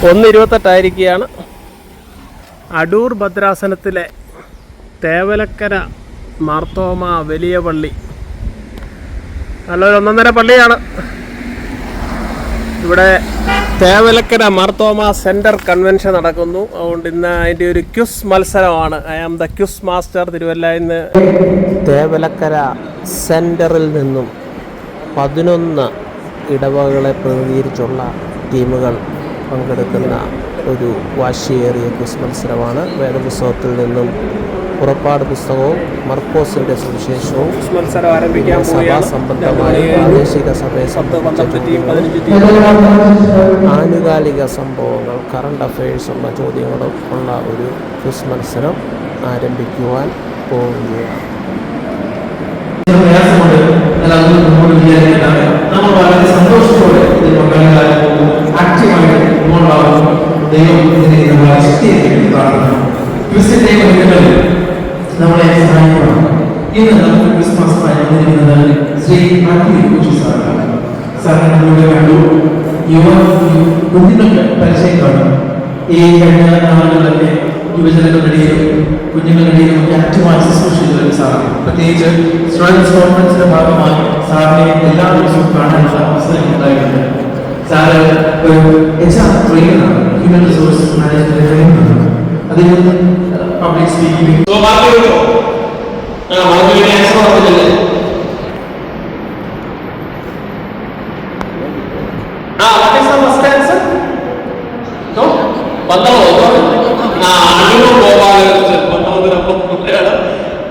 1:28 അടൂർ ഭദ്രാസനത്തിലെ തേവലക്കര മാർത്തോമ വലിയ പള്ളി നല്ലൊരു ഒന്നൊന്നര പള്ളിയാണ്. ഇവിടെ തേവലക്കര മാർത്തോമ സെൻറ്റർ കൺവെൻഷൻ നടക്കുന്നു. അതുകൊണ്ട് ഇന്ന് അതിൻ്റെ ഒരു ക്യുസ് മത്സരമാണ്. I am the quiz master. തിരുവല്ലയിൽ നിന്ന് തേവലക്കര സെൻറ്ററിൽ നിന്നും 11 ഇടവകളെ പ്രതിനിധീകരിച്ചുള്ള ടീമുകൾ പങ്കെടുക്കുന്ന ഒരു വാശിയേറിയ ക്വിസ് മത്സരമാണ്. വേദപുസ്തകത്തിൽ നിന്നും പുറപ്പാട് പുസ്തകവും മർക്കോസിൻ്റെ സുവിശേഷവും മത്സരം ആരംഭിക്കാൻ സഭാസംബന്ധമായ പ്രാദേശിക സഭയെ സംബന്ധിച്ച ആനുകാലിക സംഭവങ്ങൾ, കറണ്ട് അഫയേഴ്സ് ഉള്ള ചോദ്യങ്ങളും ഉള്ള ഒരു ക്വിസ് മത്സരം ആരംഭിക്കുവാൻ പോവുകയാണ്. നമ്മൾ വളരെ സന്തോഷത്തോടെ ആക്റ്റീവായിട്ട് മുന്നോട്ടാകുന്നു. ദൈവം ഇതിനെ നമ്മളെ ശക്തിയാക്കി പ്രാർത്ഥിക്കണം. ക്രിസ്ത്യൻ ദൈവങ്ങളിൽ നമ്മളെ സഹായിക്കണം. ഇന്ന് നമുക്ക് ക്രിസ്മസ് വന്നിരിക്കുന്നത് ശ്രീ സാറിനെ കണ്ടു. കുഞ്ഞുങ്ങൾക്ക് പരിചയം കാണും. ഈ കഴിഞ്ഞ നാളുകളിലൊക്കെ യുവജനങ്ങളുടെയും കുഞ്ഞുങ്ങളുടെയും ഒക്കെ ആക്റ്റീവായി ശുശ്രൂഷിക്കുന്ന സാറാണ്. പ്രത്യേകിച്ച് സ്റ്റുഡൻസ് കോൺഫറൻസിന്റെ ഭാഗമായി സാറിനെ എല്ലാ ദിവസവും കാണാനുള്ള അവസരം ഉണ്ടായിട്ടുണ്ട്. സാറ് ഒരു HR ട്രെയിനറാണ്, ഹ്യൂമൻ റിസോഴ്സ് മാനേജ്മെന്റ് ട്രെയിനറാണ്. അതിൽ പബ്ലിക് സ്പീക്കിംഗ്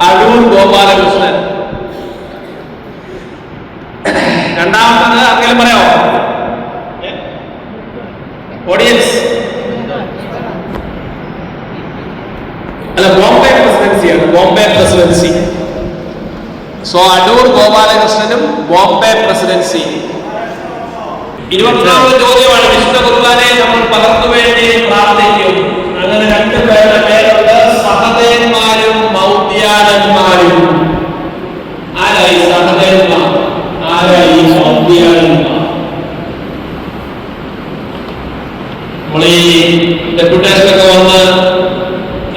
അടൂർ ഗോപാലകൃഷ്ണൻ. രണ്ടാമത്തത് ആർക്കെങ്കിലും പറയാമോ? ഓഡിയൻസ് അല്ല, ബോംബെ പ്രസിഡൻസിയാണ്. ബോംബെ പ്രസിഡൻസി. സോ അടൂർ ഗോപാലകൃഷ്ണനും ബോംബെ പ്രസിഡൻസി. 24 ചോദ്യമാണ്. വിശുദ്ധ കുർബാനയെ നമ്മൾ പകർന്നു വേണ്ടി പ്രാർത്ഥിക്കും. അങ്ങനെ 2 പേരുടെ പേരുണ്ട്, സഹദേന്മാരും മൗദ്യാനന്മാരും. ആരായി സഹദേന്മാർ? ആരായി മൗദ്യാനന്മാർ? നമ്മൾ ഈ ഡെപ്യൂട്ടേഷനൊക്കെ വന്ന്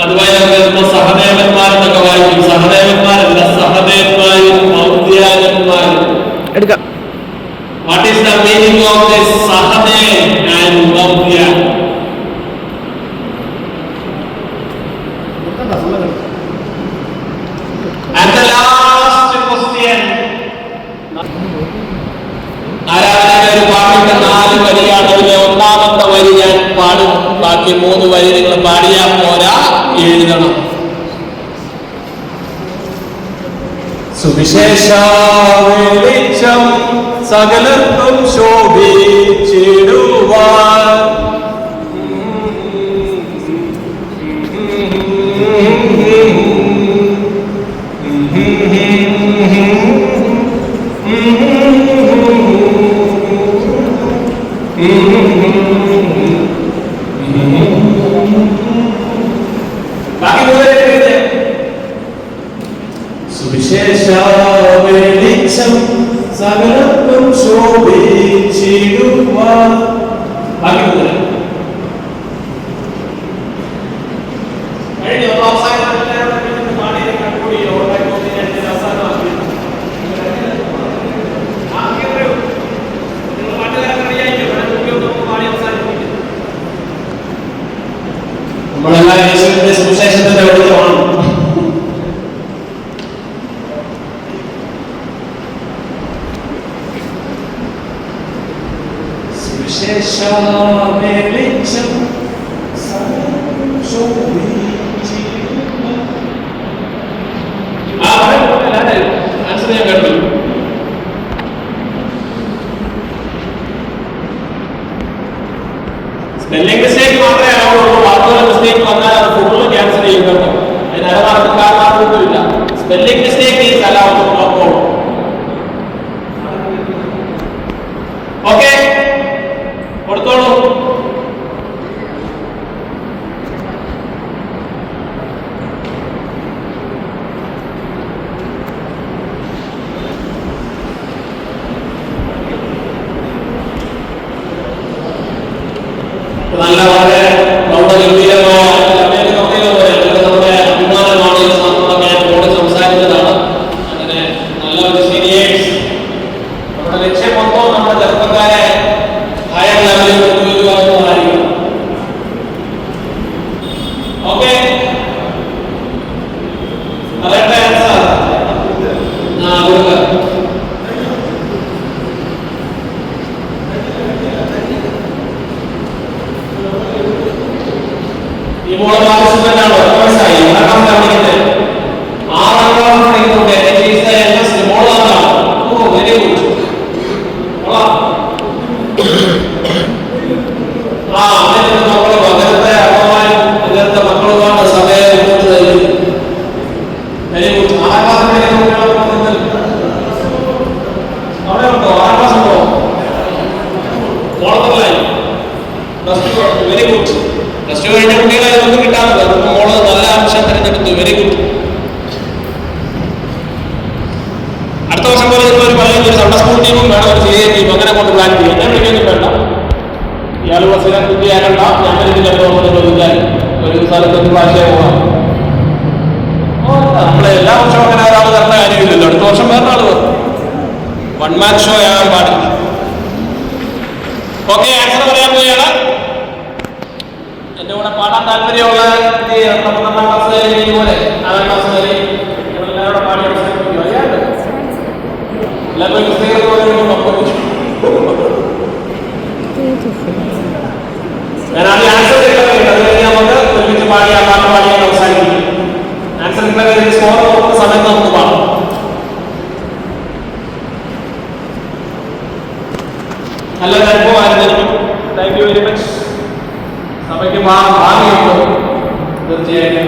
അതുമായി നമുക്ക് സഹദേവന്മാരെന്നൊക്കെ വായിക്കും. സഹദേവന്മാരല്ല, സഹദേന്മാരും മൗദ്യാനന്മാരും. എടുക്കാം. What is the meaning of this Sahadev and Maudya? And the last question. ആരാധനയുടെ ഒരു പാട്ടിന്റെ 4 വരിയാണ്. അതിലെ ഒന്നാമത്തെ വരി ഞാൻ പാടും, ബാക്കി 3 വരി നിങ്ങൾ പാടിയാൽ പോരാ, എഴുതണം. സുവിശേഷ വെളിച്ചം സകലർക്കും ശോഭിച്ചിടുവാൻ സുവിശേഷ വെളിച്ചം സകലർക്കും ശോഭിച്ചിടുവാൻ. ബാക്കി പോലെ നമ്മളെല്ലാം യേശുവിന്റെ സുവിശേഷത്തിന്റെ വെളിച്ചമാണ്. സ്പെല്ലിംഗ് മിസ്റ്റേക്ക് മാത്രമേ ആവുള്ളൂ. വാക്കുകളുടെ മിസ്റ്റേക്ക് വന്നാൽ അത് ഫുള്ള് ക്യാൻസൽ ചെയ്യുന്നുണ്ട്. അതിന് അരമാർക്കും കാരണമൊന്നുമില്ല. Spelling mistake is allowed, no problem. Okay, കൊടുത്തോളൂ. നല്ല വളരെ പ്രൗഢഗംഭീരമായ നമ്മുടെ അഭിമാനമാണ് ഈ സംഭവം. ഞാൻ ബോർഡ് സംസാരിച്ചതാണ്. അങ്ങനെ നല്ല ഒരു സീനിയേഴ്സ് നമ്മുടെ ലക്ഷ്യം മൊത്തം നമ്മുടെ ചെറുപ്പക്കാരെ ഹയർ ലെവലിൽ കൊണ്ടുവരിക എന്നതായിരിക്കും. ഓക്കെ, പറയട്ടെ ആൻസർ? കൊടുക്കുക. ഈ മോള് പാർട്ടിസിപ്പന്റാണോ? മനസ്സിലായി. ആറാം ക്ലാസ് പഠിക്കുന്നത്. ആറാം ക്ലാസ് പഠിക്കുന്നുണ്ട്. മോള് തന്നെയാണ്. ഓ, വെരി ഗുഡ്. മക്കള് പകരത്തെ അമ്മമാരും ഇങ്ങനത്തെ മക്കളുമാണ് സമയം മുന്നോട്ട് തരുന്നത്. Very good. ആറാം ക്ലാസ് പഠിക്കുന്ന അവിടെ ഉണ്ടോ? ആറാം ക്ലാസ് ഉണ്ടോ? മോളത്തല്ലായി. Plus two. Very good. Plus two കഴിഞ്ഞ കുട്ടികളെ നമുക്ക് കിട്ടാറുണ്ട്. അപ്പം മോള് നല്ല അംശം തിരഞ്ഞെടുത്തു. Very good. അടുത്ത വർഷം പോലെ ഒരു പറയുന്ന ഒരു സൺഡേ സ്കൂൾ ടീമും വേണം, ഒരു സീനിയർ ടീം, അങ്ങനെ കൊണ്ട് പ്ലാൻ ചെയ്യും. എന്നെ വിളിക്കൊന്നും വേണ്ട. ഇയാൾ ബസ്സിനെ കുട്ടിയാകണ്ട. ഞാൻ വരുന്നില്ല. അടുത്ത വർഷം ചോദിക്കാൻ ഒരു സ്ഥലത്ത് പ്രാവശ്യം പോകാം. നമ്മളെ എല്ലാ വർഷവും അങ്ങനെ ഒരാൾ തരേണ്ട കാര്യമില്ലല്ലോ. അടുത്ത വർഷം വേറെ ആൾ വരും. വൺ മാൻ ഷോ ആകാൻ പാടില്ല. ഓക്കെ, ആൻസർ പറയാൻ പോവുകയാണ്. എന്റെ കൂടെ പാടാൻ താല്പര്യമുള്ള പന്ത്രണ്ടാം ക്ലാസ് പോലെ 4ാം ക്ലാസ് വരെ എല്ലാവരുടെ പാടി അവസരം അറിയാണ്ട് എല്ലാവരും പുസ്തകങ്ങൾ ഞാൻ ആദ്യം ആൻസർ അത് കഴിഞ്ഞ് നമുക്ക് ഒരുമിച്ച് പാടി ആ പാട്ട് പാടിയാൽ അവസാനിക്കും. ആൻസർ നിങ്ങളുടെ സ്കോർ നോക്കുന്ന സമയത്ത് നമുക്ക് പാടാം. നല്ലൊരു അനുഭവമായിരുന്നു. Thank you very much. സഭയ്ക്ക് ഭാവിയുണ്ട് തീർച്ചയായിട്ടും.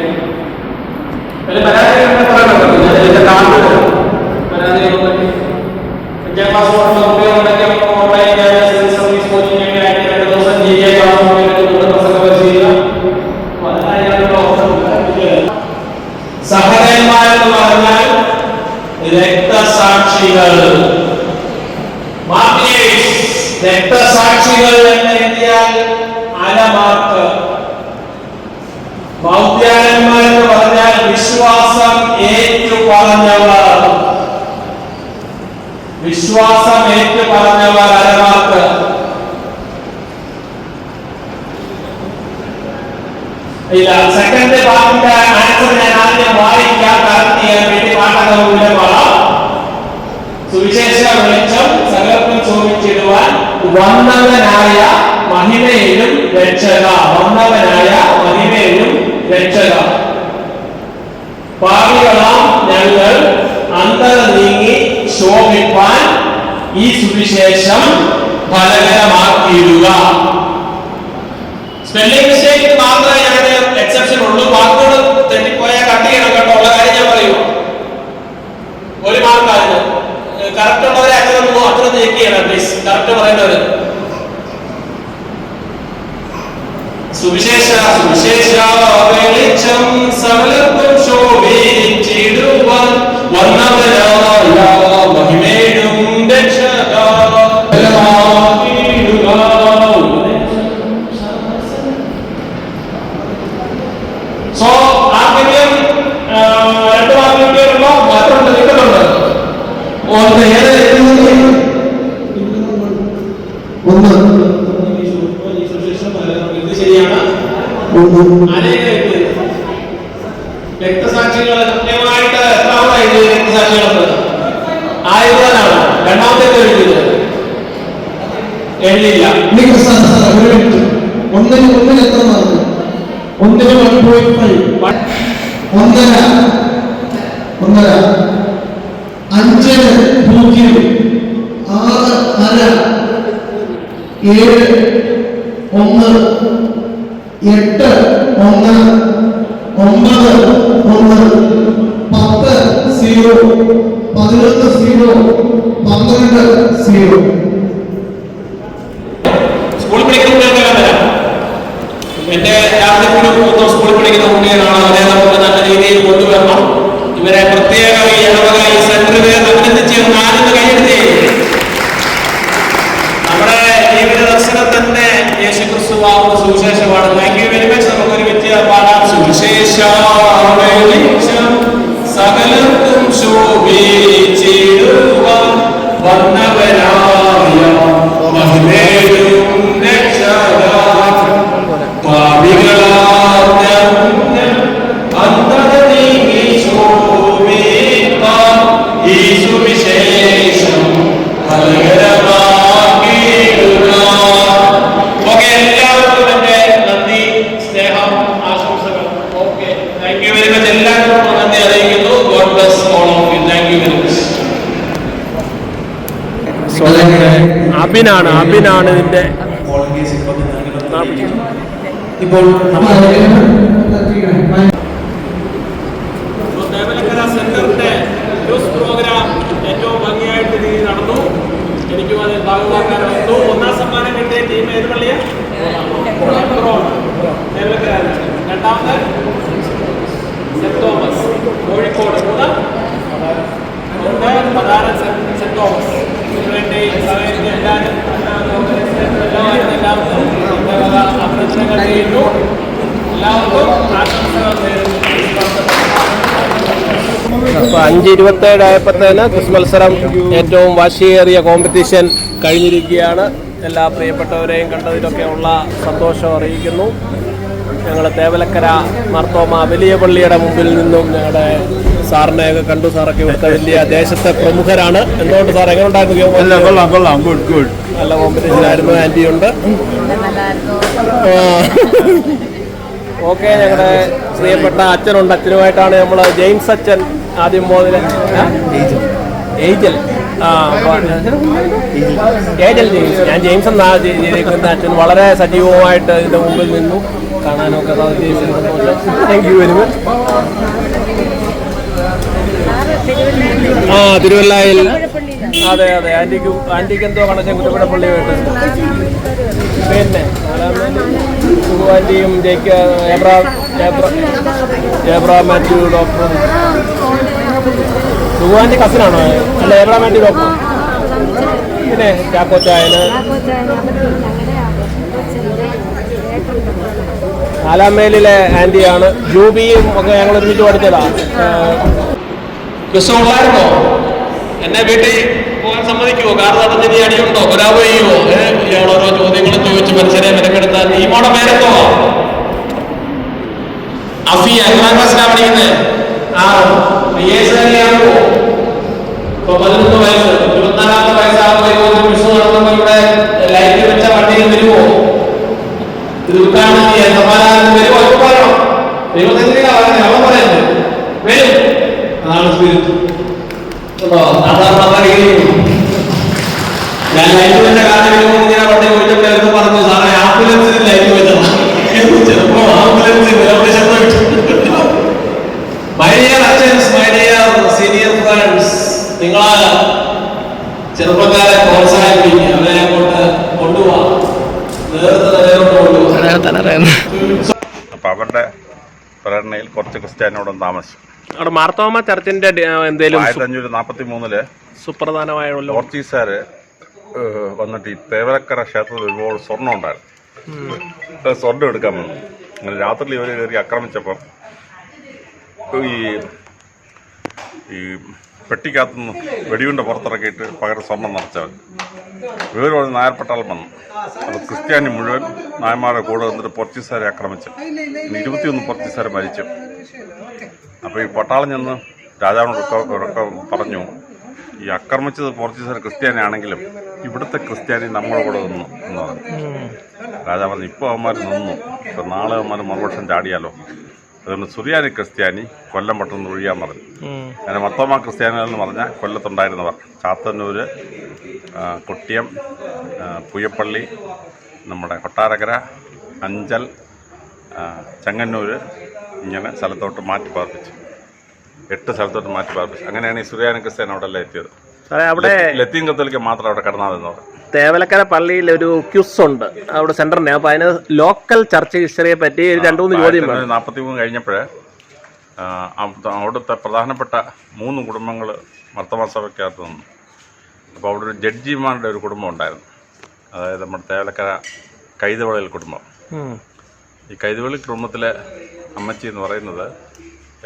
ഒരു പരാതികളെ പറയണമല്ലോ. ഞാൻ ഇതിന്റെ കാണുന്നത് പരാതികളെ പറ്റി 5ാം ക്ലാസ് കുട്ടികളുണ്ടെങ്കിൽ ഓൺലൈൻ സർവീസ് കോച്ചിങ് ഒക്കെ ആയിട്ട് 2 ദിവസം GK ക്ലാസ് പ്രസംഗ പരിശീലനം. സഹോദരന്മാരെന്ന് പറഞ്ഞാൽ രക്തസാക്ഷികൾ, രക്തസാക്ഷികൾ എന്ന് എഴുതിയാൽ അരമാർക്ക്. ബൗദ്ധ്യാരന്മാരെന്ന് പറഞ്ഞാൽ വിശ്വാസം ഏറ്റുപറഞ്ഞവർ, വിശ്വാസം ഏറ്റുപറഞ്ഞവർ അരമാർക്ക്. ഇല്ല, സെക്കൻഡ് പാട്ടിന്റെ ആൻസർ ഞാൻ ആദ്യം വായിക്കാൻ കറക്റ്റ് ചെയ്യാൻ വേണ്ടി പാട്ടൊക്കെ മുന്നേ പാടാം. സുവിശേഷ വെളിച്ചം സകലർക്കും ശോഭിച്ചിടുവാൻ വന്നവനായ മഹിമയിലും രക്ഷക, വന്നവനായ മഹിമയിലും രക്ഷക. പാപികളാം ഞങ്ങൾ അന്തര നീങ്ങി ശോഭിപ്പാൻ ഈ സുവിശേഷം ഫലകരമാക്കിയിടുക. സ്പെല്ലിംഗ് മിസ്റ്റേക്ക് മാത്രമേ ഞാൻ എക്സെപ്ഷൻ ഉള്ളൂ. വാക്കുകൾ തെറ്റിപ്പോയാൽ കട്ട് ചെയ്യണം കേട്ടോ. ഉള്ള കാര്യം ഞാൻ പറയൂ. ഒരു മാർക്കായിരുന്നു. കറക്റ്റ് ഉള്ളവരെ അക്ഷരം നീക്ക് ചെയ്യണം പ്ലീസ്. കറക്റ്റ് പറയുന്നവര്. സുവിശേഷ വെളിച്ചം സകലർക്കും ശോഭിച്ചിടുവാൻ വന്നവനായ മഹിമയിലും രക്ഷക. സോ ആർക്കെങ്കിലും 2 മാർക്ക് കിട്ടിയിട്ടുണ്ടോ? മാത്രമുണ്ട്, കിട്ടുന്നുണ്ട്. ശരിയാണ്. രക്തസാക്ഷികൾ കൃത്യമായിട്ട് എത്രാമതായി രക്തസാക്ഷികളുണ്ട്? 1000-ാണ്. രണ്ടാമത്തേക്ക് എഴുതിയത് എഴുതിയില്ല. ഒന്നിന് എത്ര മാർക്ക്? 1.5 1.5 5 0 6 1/2 7 1 8 1 9 1 10 0 11 0 12 0. സ്കൂളിൽ പഠിക്കുന്ന കുട്ടികൾക്കെല്ലാം വരാം. എന്റെ രാജ്യത്തിന് സ്കൂളിൽ പഠിക്കുന്ന കുട്ടികളാണ്. അവരെ നമുക്ക് നല്ല രീതിയിൽ കൊണ്ടുവരണം. ഇവരെ പ്രത്യേക ഈ ഇടവക ഈ സെന്ററിനെ അഭിനന്ദിച്ച് നാലിന് കൈയെടുത്തേ. നമ്മുടെ ജീവിത ദർശനത്തിന്റെ യേശു യേശുക്രിസ്തുവാകുന്ന സുവിശേഷമാണ്. Thank you very much. നമുക്കൊരു വ്യക്തിയെ പാടാം. സുവിശേഷം സകലർക്കും ശോഭിച്ചിടുവാൻ വന്നവനായ മഹിമേലും രക്ഷക പാപികളായ അന്തര നീങ്ങി ശോഭിപ്പാൻ ഈ സുവിശേഷം ഫലകരമാക്കിയിടുക. ഓക്കെ, എല്ലാവർക്കും എന്റെ നന്ദി, സ്നേഹം, ആശംസകൾ. Okay, thank you very much. എല്ലാവർക്കും നന്ദി അറിയിക്കുന്നു. God bless all of you. Thank you very much. അബിനാണ് ഇതിന്റെ ഇപ്പോൾ തേവലക്കര സെന്ററിന്റെ ന്യൂസ് പ്രോഗ്രാം ഏറ്റവും ഭംഗിയായിട്ട് രീതി നടന്നു. എനിക്കും അതിൽ ഭാഗമാക്കാൻ വന്നു. ഒന്നാം സമ്മാനം കിട്ടിയ ടീം ഏത് പള്ളിയാ? തേവലക്കര. രണ്ടാമത് സെന്റ് തോമസ് കോഴിക്കോട്. പ്രധാന സെന്റ് തോമസ്. ഇതിനുവേണ്ടി സഹകരിച്ച എല്ലാവർക്കും അഭിനന്ദനങ്ങൾ ചെയ്യുന്നു. എല്ലാവർക്കും ആശംസകൾ നേരുന്നു. അപ്പോൾ 5:27 ആയപ്പോഴത്തേന് ക്വിസ് മത്സരം ഏറ്റവും വാശിയേറിയ കോമ്പറ്റീഷൻ കഴിഞ്ഞിരിക്കുകയാണ്. എല്ലാ പ്രിയപ്പെട്ടവരെയും കണ്ടതിലൊക്കെ ഉള്ള സന്തോഷം അറിയിക്കുന്നു. ഞങ്ങൾ തേവലക്കര മാർത്തോമ വലിയ പള്ളിയുടെ മുമ്പിൽ നിന്നും ഞങ്ങളുടെ സാറിനെയൊക്കെ കണ്ടു. സാറൊക്കെ ഇവിടുത്തെ വലിയ ദേശത്തെ പ്രമുഖരാണ്. എന്തുകൊണ്ട് സാർ എങ്ങനെ ഉണ്ടായിരുന്നു? നല്ല കോമ്പറ്റീഷൻ ആയിരുന്നു. ആൻറ്റി ഉണ്ട്. ഓക്കെ, ഞങ്ങളുടെ പ്രിയപ്പെട്ട അച്ഛനുണ്ട്. അച്ഛനുമായിട്ടാണ് നമ്മൾ ജെയിംസ് അച്ഛൻ ആദ്യം മുതൽ ഏജൽ ജെയിംസ്. ഞാൻ ജെയിംസ് എന്നാ ചെയ്തിരിക്കുന്ന അച്ഛൻ വളരെ സജീവമായിട്ട് ഇതിൻ്റെ മുമ്പിൽ നിന്നു. കാണാനൊക്കെ സാധിച്ചു. Thank you very much. തിരുവല്ലയിൽ. അതെ, ആൻറ്റിക്ക് എന്തോ കണക്ഷൻ കുറ്റപ്പള്ളി പിന്നെ ആൻറ്റിയും ഏബ്രഹാം മാത്യു ഡോക്ടറും. സുഖാൻ്റെ കസിനാണോ? അല്ല, ഏബ്രഹാം മാത്യു ഡോക്ടർ. പിന്നെ ചാക്കോച്ചായന്. ആലാമേലിലെ ആൻറ്റിയാണ്. ജൂബിയും ഒക്കെ ഞങ്ങൾ ഒരുമിച്ച് പഠിച്ചതാ. ക്രിസ്തു ഉള്ളായിരുന്നോ? എന്നെ വീട്ടിൽ പോകാൻ സമ്മതിക്കുമോ? കാർ നടത്തി അടിയുണ്ടോ? ഒരാവ് ചെയ്യുമോ? ഇയാൾ ഓരോ ചോദ്യങ്ങളും ചോദിച്ച് മനുഷ്യരെ മെനക്കെടുത്ത ടീമോടെ പേരെന്തോ? അഫിയ. എത്രാം ക്ലാസ്സിലാണ് പഠിക്കുന്നത്? 6. ഇപ്പൊ 11 വയസ്സ്. 24 വയസ്സാകുമ്പോൾ ക്രിസ്തു നടത്തുമ്പോ ഇവിടെ ലൈറ്റ് വെച്ച വണ്ടിയിൽ വരുമോ? ഇത് ഉദ്ഘാടനം ചെയ്യാൻ സമാധാനം വരുമോ? ഒക്കെ പറയണം. ദൈവത്തിനാ പറയുന്നത്. അവൻ പറയുന്നത് വരും. അതാണ് സ്പിരിറ്റ്. ഞാൻ ലൈറ്റ് വെച്ച കാര്യം ഇങ്ങനെ പണ്ടേ ചോദിച്ചപ്പോൾ എടുത്ത് പറഞ്ഞു, സാറേ ആംബുലൻസിന് ലൈറ്റ് വെച്ചതാണ്. ചിലപ്പോ ആംബുലൻസിൽ മൈ ഡിയർ അച്ഛൻസ്, മൈ ഡിയർ സീനിയർ ഫ്രണ്ട്സ്, നിങ്ങളാ ചെറുപ്പക്കാരെ പ്രോത്സാഹിപ്പിക്കുക. അവരെ അങ്ങോട്ട് കൊണ്ടുപോവാം. നേരത്തെ നിലയിലോട്ട് കൊണ്ടുപോകാം. അപ്പൊ അവരുടെ പ്രേരണയിൽ കുറച്ച് ക്രിസ്ത്യാനിയോടും താമസിച്ചു. അവിടെ മാർത്തോമ ചർച്ചിന്റെ എന്തേലും 1543 സുപ്രധാനമായ പോർച്ചുഗീസുകാര് വന്നിട്ട് ഈ തേവലക്കര ക്ഷേത്രത്തിൽ ഒരുപാട് സ്വർണ്ണം ഉണ്ടായിരുന്നു. സ്വർണ്ണം എടുക്കാൻ വന്നു. അങ്ങനെ രാത്രി ഇവർ കയറി ആക്രമിച്ചപ്പം ഈ പെട്ടിക്കകത്തുനിന്ന് വെടിയുണ്ട പുറത്തിറക്കിയിട്ട് പകരം സ്വർണം നിറച്ചവൻ ഇവർ നായർപ്പട്ടാളം വന്നു. അത് ക്രിസ്ത്യാനി മുഴുവൻ നായന്മാരുടെ കൂടെ വന്നിട്ട് പോർച്ചുഗീസുകാരെ ആക്രമിച്ചു. 21 പോർച്ചുഗീസുകാർ മരിച്ചു. അപ്പോൾ ഈ പട്ടാളം ചെന്ന് രാജാവിനോടൊക്കെ പറഞ്ഞു, ഈ ആക്രമിച്ചത് പോർച്ചുഗീസുകാർ ക്രിസ്ത്യാനി ആണെങ്കിലും ഇവിടുത്തെ ക്രിസ്ത്യാനി നമ്മുടെ കൂടെ നിന്നു എന്ന് പറഞ്ഞു. രാജാവ് പറഞ്ഞു, ഇപ്പോൾ അവന്മാർ നിന്നു, ഇപ്പം നാളെ അവന്മാർ മറുപക്ഷം ചാടിയാലോ, അതുകൊണ്ട് സുറിയാനി ക്രിസ്ത്യാനി കൊല്ലം പെട്ടെന്ന് ഒഴിയാൻ പറഞ്ഞു. അങ്ങനെ മർത്തോമ ക്രിസ്ത്യാനികൾ എന്ന് പറഞ്ഞാൽ കൊല്ലത്തുണ്ടായിരുന്നവർ ചാത്തന്നൂർ, കൊട്ടിയം, പുയപ്പള്ളി, നമ്മുടെ കൊട്ടാരക്കര, അഞ്ചൽ, ചെങ്ങന്നൂർ, ഇങ്ങനെ സ്ഥലത്തോട്ട് മാറ്റി പാർപ്പിച്ചു. 8 സ്ഥലത്തോട്ട് മാറ്റി പാർപ്പിച്ചു. അങ്ങനെയാണ് ഈ സുറിയാനി ക്രിസ്ത്യാനി അവിടെ എല്ലാം എത്തിയത്. അവിടെ ലത്തീൻ കത്തോലിക്ക മാത്രം അവിടെ കിടന്നാതെന്ന് തേവലക്കര പള്ളിയിൽ ഒരു ക്യൂസ് ഉണ്ട് അവിടെ സെന്ററിനെ. അപ്പൊ അതിന് ലോക്കൽ ചർച്ച് ഹിസ്റ്ററിയെ പറ്റി 2-3 ചോദ്യം 43 കഴിഞ്ഞപ്പോൾ അവിടുത്തെ പ്രധാനപ്പെട്ട 3 കുടുംബങ്ങൾ മർത്തോമാ സഭയ്ക്കകത്ത് നിന്നു. അപ്പോൾ അവിടെ ഒരു ജഡ്ജിമാരുടെ ഒരു കുടുംബം ഉണ്ടായിരുന്നു. അതായത് നമ്മുടെ തേവലക്കര കൈതവളയിൽ കുടുംബം. ഈ കൈതവളി കുടുംബത്തിലെ അമ്മച്ചി എന്ന് പറയുന്നത്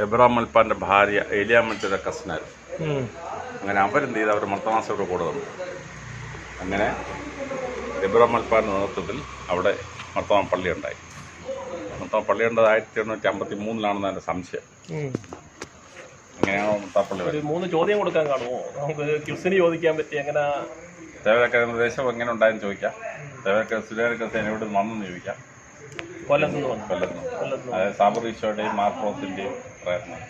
എബ്രഹാം മൽപ്പാൻ്റെ ഭാര്യ ഏലിയാമ്മയുടെ കസിനായിരുന്നു. അങ്ങനെ അവരെന്ത് ചെയ്ത് അവർ മർത്തമാസമൊക്കെ കൂടെ തന്നു. അങ്ങനെ എബ്രഹാം മൽപ്പാൻ്റെ നേതൃത്വത്തിൽ അവിടെ മർത്തമാ പള്ളി ഉണ്ടായി. മർത്തമാ പള്ളി ഉണ്ടായത് 1853 എൻ്റെ സംശയം. അങ്ങനെയാണോ മർത്താപ്പള്ളി ഒരു 3 ചോദ്യം കൊടുക്കാൻ കാണുമോ? നമുക്കൊരു ക്വിസിന് ചോദിക്കാൻ പറ്റി. എങ്ങനെ തേവരക്കര പ്രദേശം എങ്ങനെ ഉണ്ടായെന്ന് ചോദിക്കാം. തേവരക്കര സുരേന്ദ്രകസേന എവിടെ വന്നെന്ന് ചോദിക്കാം. കൊല്ലത്ത്. അതായത് സാബർ ഈശോയുടെയും മാർപ്രോത്തിൻ്റെയും പ്രയത്നം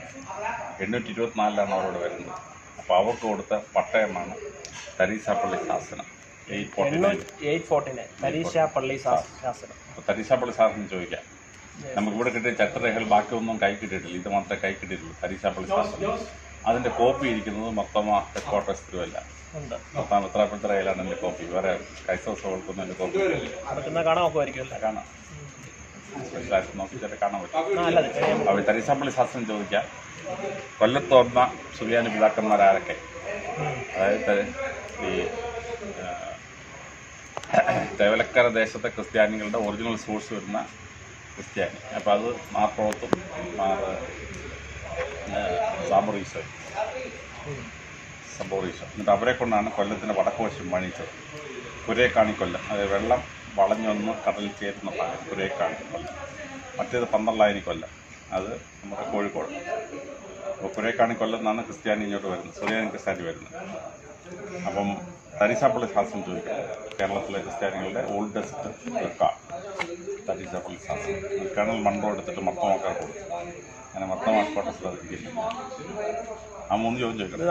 824 അവരോട് വരുന്നത്. അപ്പോൾ അവർക്ക് കൊടുത്ത പട്ടയമാണ് തരീസാപ്പള്ളി ശാസനം. 849 തരീസാപ്പള്ളി ശാസനം. അപ്പോൾ തരീസാപ്പള്ളി ശാസനം ചോദിക്കാം. നമുക്കിവിടെ കിട്ടിയ ചട്ടരേഖകൾ ബാക്കിയൊന്നും കൈ കിട്ടിയിട്ടില്ല. ഇത് മാത്രമേ കൈ കിട്ടിയിട്ടുള്ളൂ. തരീസാപ്പള്ളി ശാസനം. അതിൻ്റെ കോപ്പി ഇരിക്കുന്നത് മൊത്തമാ ഹെഡ്ക്വാർട്ടേഴ്സ് തിരുവല്ല. മൊത്തം ഉത്തരപ്പുറയിലാണ് എൻ്റെ കോപ്പി. വേറെ ക്രൈസ്തവ സഭകൾക്കൊന്നും എൻ്റെ കോപ്പി കാണാം. സ്പെഷ്യലായിട്ട് നോക്കിയിട്ട് കാണാൻ പറ്റും. അവർ തരീസാപ്പള്ളി ശാസ്ത്രം ചോദിക്കാം. കൊല്ലത്ത് വന്ന സുറിയാനി പിതാക്കന്മാരാരൊക്കെ? അതായത് ഈ തേവലക്കര ദേശത്തെ ക്രിസ്ത്യാനികളുടെ ഒറിജിനൽ സോഴ്സ് വരുന്ന ക്രിസ്ത്യാനി. അപ്പോൾ അത് മാർപ്രോത്തും സാബോറീസോ. എന്നിട്ട് അവരെ കൊണ്ടാണ് കൊല്ലത്തിൻ്റെ വടക്കുവശം പണിയിച്ചത്. കുരേക്കാണി കൊല്ലം. അതായത് വെള്ളം വളഞ്ഞൊന്ന് കടലിൽ ചേരുന്ന ഭാഗം കുരേക്കാണി കൊല്ലം. മറ്റേത് 12 കൊല്ലം. അത് നമ്മുടെ കോഴിക്കോട്. അപ്പോൾ കുരേക്കാണി കൊല്ലം എന്നാണ് ക്രിസ്ത്യാനി ഇങ്ങോട്ട് വരുന്നത്, സുറിയാനി ക്രിസ്ത്യാനി വരുന്നത്. അപ്പം തരീസാപ്പള്ളി ശാസ്ത്രം ചോദിക്കാം. കേരളത്തിലെ ക്രിസ്ത്യാനികളുടെ ഓൾഡസ്റ്റ് റെക്കോർഡ് തരീസാപ്പള്ളി ശാസ്ത്രം. കേണൽ മൺറോ എടുത്തിട്ട് മർത്തമാക്കാൻ കൊടുത്തു. അങ്ങനെ മർത്തമാക്കോട്ടെ ശ്രദ്ധിക്കില്ല. ആ 3 ചോദ്യം ചോദിക്കണം.